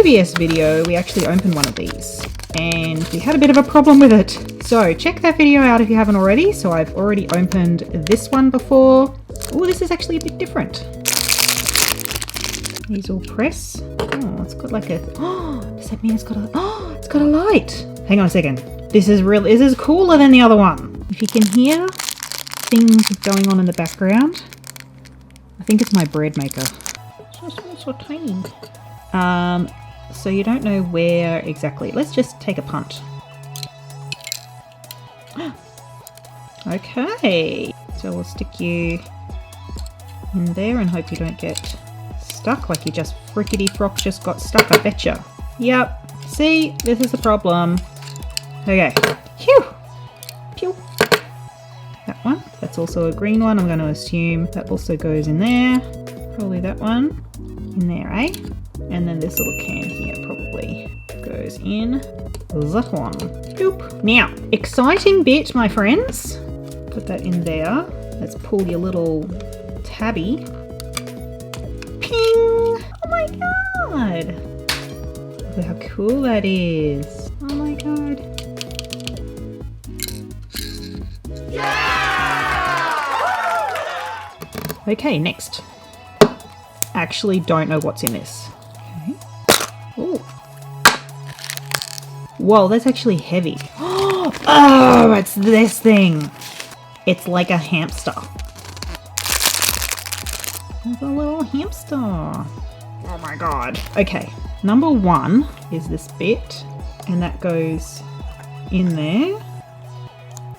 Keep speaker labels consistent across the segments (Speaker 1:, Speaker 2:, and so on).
Speaker 1: previous video, we actually opened one of these and we had a bit of a problem with it. So check that video out if you haven't already. So I've already opened this one before. Oh, this is actually a bit different. These all press. Oh, it's got like a, oh, does that mean it's got a, oh, it's got a light. Hang on a second. This is cooler than the other one. If you can hear things going on in the background, I think it's my bread maker. It's so tiny. So you don't know where exactly. Let's just take a punt. Okay, so we'll stick you in there and hope you don't get stuck like you just frickety frock just got stuck, I betcha. Yep, see, this is the problem. Okay, phew, pew. That one, that's also a green one. I'm going to assume that also goes in there. Probably that one in there, eh? And then this little can here probably goes in that one. Boop. Now, exciting bit, my friends. Put that in there. Let's pull your little tabby. Ping! Oh my god! Look how cool that is. Oh my god. Yeah! Okay, next. Actually don't know what's in this. Okay. Oh. Whoa, that's actually heavy. Oh, it's this thing. It's like a hamster. It's a little hamster. Oh my god. Okay, number one is this bit, and that goes in there.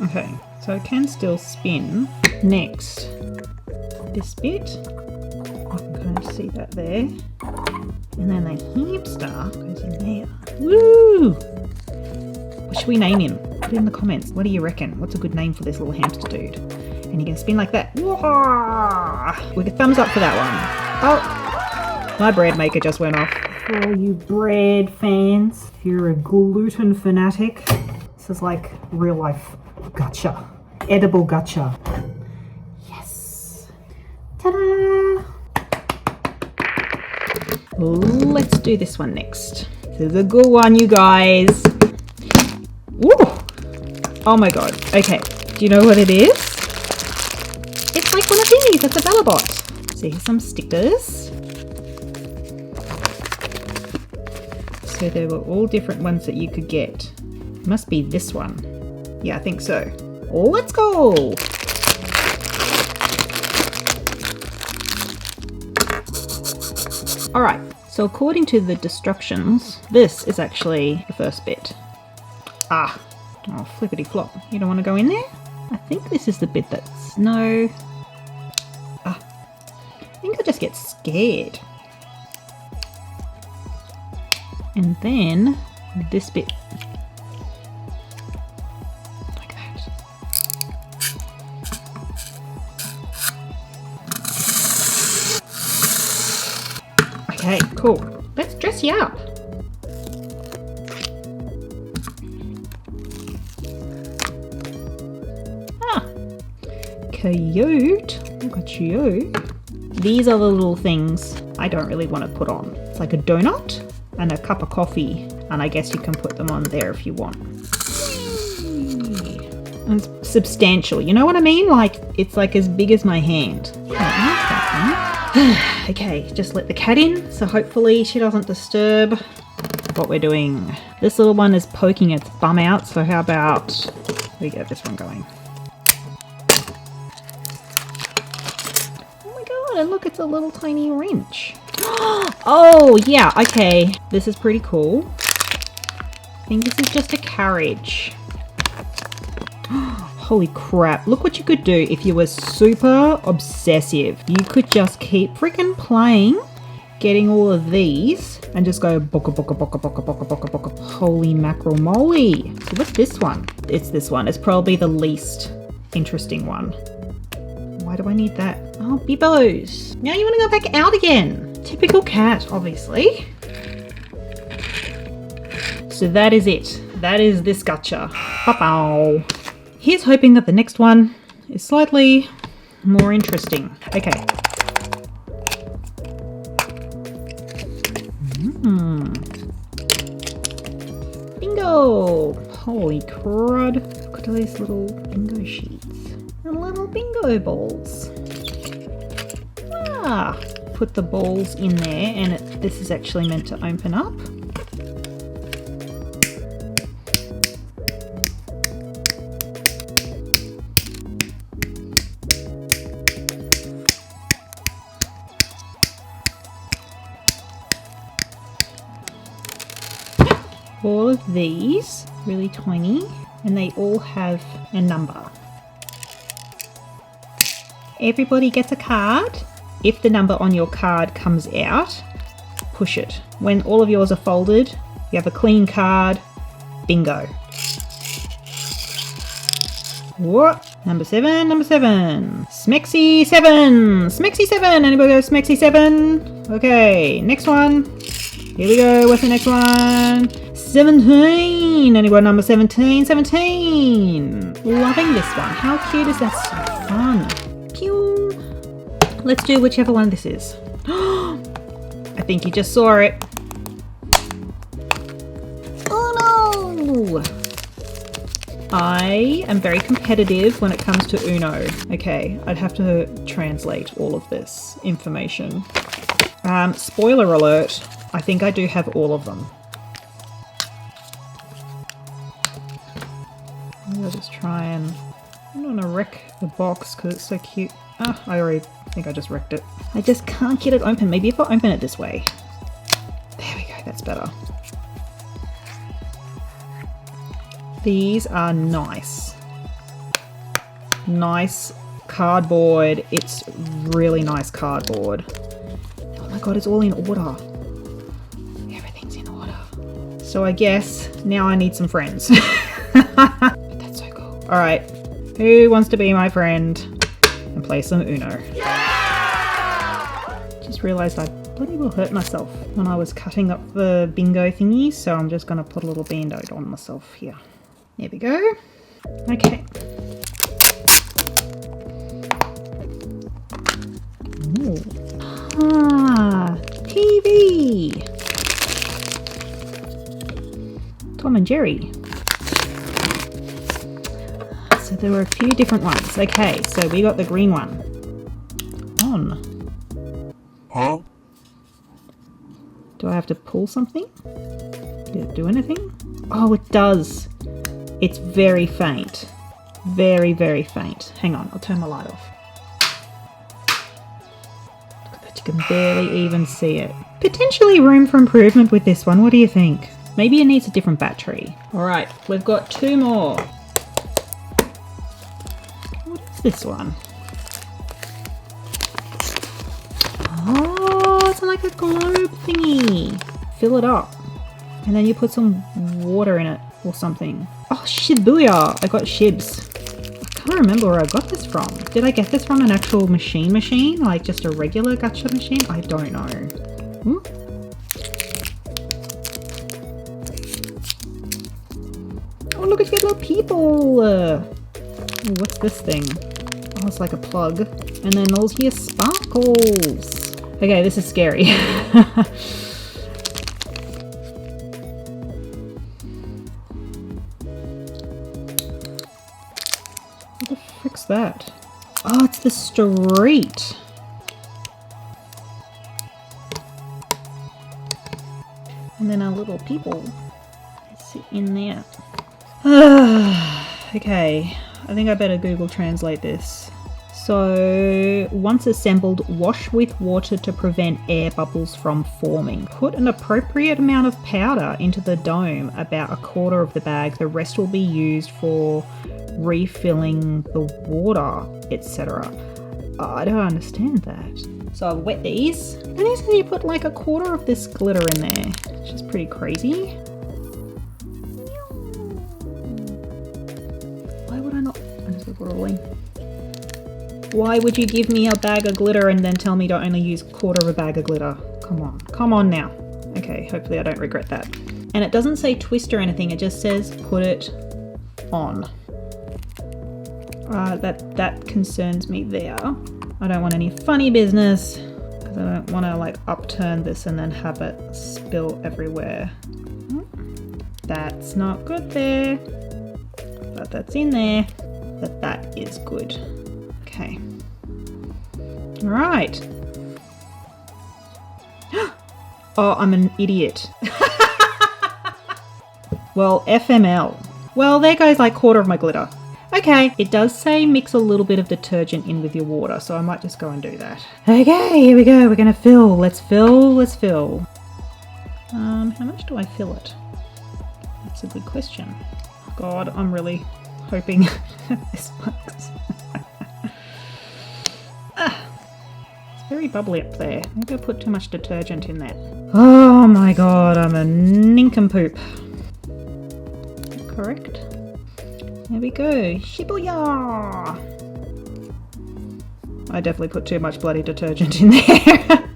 Speaker 1: Okay, so it can still spin. Next, this bit. You can kind of see that there. And then the hamster goes in there. Woo! What should we name him? Put it in the comments. What do you reckon? What's a good name for this little hamster dude? And you can spin like that. We get thumbs up for that one. Oh, my bread maker just went off. For all you bread fans, if you're a gluten fanatic, this is like real life gacha. Edible gacha. Yes. Ta-da! Let's do this one next. This is a good one, you guys. Woo! Oh my god. Okay. Do you know what it is? It's like one of these. It's a Bellabot. So here's some stickers. So there were all different ones that you could get. It must be this one. Yeah, I think so. Let's go! Alright, so according to the instructions, this is actually the first bit. Ah, oh, flippity flop. You don't want to go in there? I think this is the bit that's, no. Ah, I think I just get scared. And then this bit. Like that. Okay, cool. Let's dress you up. Cute. Look at you. These are the little things I don't really want to put on. It's like a donut and a cup of coffee, and I guess you can put them on there if you want. And it's substantial, you know what I mean? Like, it's like as big as my hand. Okay, just let the cat in, so hopefully she doesn't disturb what we're doing. This little one is poking its bum out, so how about we get this one going? And look, it's a little tiny wrench. Oh, yeah, okay. This is pretty cool. I think this is just a carriage. Holy crap. Look what you could do if you were super obsessive. You could just keep freaking playing, getting all of these, and just go boka boka boka boka boka boka boka. Holy mackerel moly. So what's this one? It's this one. It's probably the least interesting one. Why do I need that? Oh, Bibbos. Now you want to go back out again. Typical cat, obviously. So that is it. That is this gacha. Pow. Here's hoping that the next one is slightly more interesting. Okay. bingo! Holy crud. Look at these little bingo sheets. And little bingo balls. Ah! Put the balls in there, and this is actually meant to open up. All of these, really tiny, and they all have a number. Everybody gets a card. If the number on your card comes out, push it. When all of yours are folded, you have a clean card. Bingo. What? Number 7, number 7. Smexy 7. Smexy 7. Anybody go Smexy 7? Okay, next one. Here we go. What's the next one? 17. Anyone number 17? 17. Loving this one. How cute is that? So fun. Pew. Let's do whichever one this is. I think you just saw it. Oh no! I am very competitive when it comes to Uno. Okay, I'd have to translate all of this information. Spoiler alert, I think I do have all of them. I'll just try and... I don't want to wreck the box because it's so cute. Ah, I already think I just wrecked it. I just can't get it open. Maybe if I open it this way. There we go, that's better. These are nice. Nice cardboard. It's really nice cardboard. Oh my god, it's all in order. Everything's in order. So I guess now I need some friends. But that's so cool. Alright, who wants to be my friend and play some Uno? Yeah! Just realised I bloody well hurt myself when I was cutting up the bingo thingy, so I'm just going to put a little band-aid on myself here. There we go. Okay. Ooh. Ah, TV. Tom and Jerry. So there were a few different ones. Okay, so we got the green one. On.
Speaker 2: Huh?
Speaker 1: Do I have to pull something? Did it do anything? Oh, it does. It's very faint. Very, very faint. Hang on, I'll turn my light off. But you can barely even see it. Potentially room for improvement with this one. What do you think? Maybe it needs a different battery. Alright, we've got two more. What is this one? Oh, it's like a globe thingy. Fill it up. And then you put some water in it or something. Oh, Shibuya! I got Shibs. I can't remember where I got this from. Did I get this from an actual machine? Like just a regular gacha machine? I don't know. Ooh. Oh, look, it's got little people! Ooh, what's this thing? Oh, it's like a plug. And then all here sparkles. Okay, this is scary. What the frick's that? Oh, it's the street. And then our little people sit in there. Okay, I think I better Google Translate this. So, once assembled, wash with water to prevent air bubbles from forming. Put an appropriate amount of powder into the dome, about a quarter of the bag. The rest will be used for refilling the water, etc. I don't understand that. So I've wet these. And it says you put like a quarter of this glitter in there, which is pretty crazy. Why would I not? I just look rolling. Why would you give me a bag of glitter and then tell me to only use a quarter of a bag of glitter? Come on now. Okay, hopefully I don't regret that. And it doesn't say twist or anything, it just says put it on. That concerns me there. I don't want any funny business, because I don't want to like upturn this and then have it spill everywhere. That's not good there. But that's in there. But that is good. Okay. Alright. Oh, I'm an idiot. Well, FML. Well, there goes like quarter of my glitter. Okay, it does say mix a little bit of detergent in with your water, so I might just go and do that. Okay, here we go. We're gonna fill. Let's fill. Let's fill. How much do I fill it? That's a good question. God, I'm really hoping this works. It's very bubbly up there. Maybe I put too much detergent in there. Oh my god, I'm a nincompoop. Correct? There we go. Shibuya! I definitely put too much bloody detergent in there.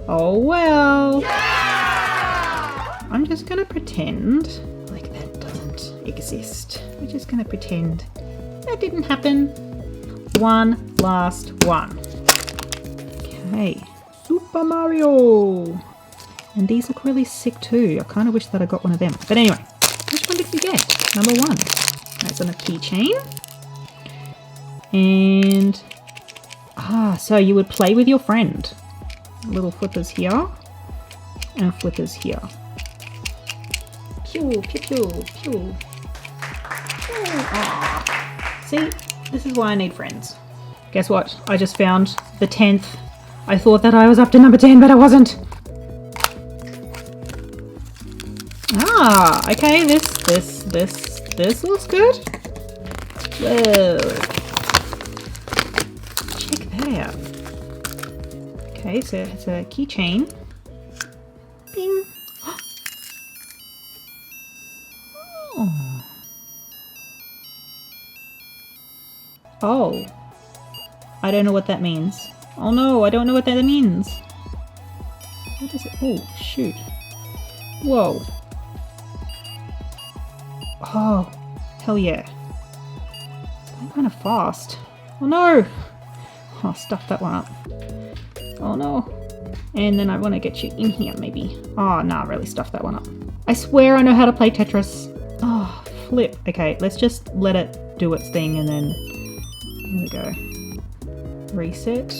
Speaker 1: Oh well. Yeah! I'm just gonna pretend like that doesn't exist. We're just gonna pretend that didn't happen. One last one. Okay. Super Mario! And these look really sick too. I kind of wish that I got one of them. But anyway, which one did we get? Number one. That's on a keychain. And so you would play with your friend. Little flippers here and flippers here. Pew, pew, pew, pew. See, this is why I need friends. Guess what? I just found the 10th. I thought that I was up to number 10, but I wasn't. Okay, this looks good. Whoa. Check that out. Okay, so it's a keychain. Bing. Oh. I don't know what that means. Oh no, I don't know what that means. What is it? Oh, shoot. Whoa. Oh, hell yeah. I'm kind of fast. Oh no! Oh, stuff that one up. Oh no. And then I want to get you in here, maybe. Oh, nah, really stuff that one up. I swear I know how to play Tetris. Oh, flip. Okay, let's just let it do its thing and then... Here we go. Reset.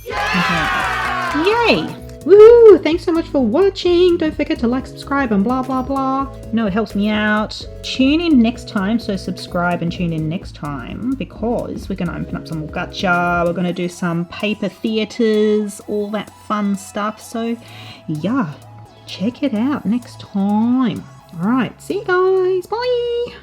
Speaker 1: Yeah! Yay! Woohoo! Thanks so much for watching. Don't forget to like, subscribe, and blah, blah, blah. You know, it helps me out. Tune in next time. So subscribe and tune in next time because we're going to open up some more gacha. We're going to do some paper theatres, all that fun stuff. So yeah, check it out next time. All right. See you guys. Bye.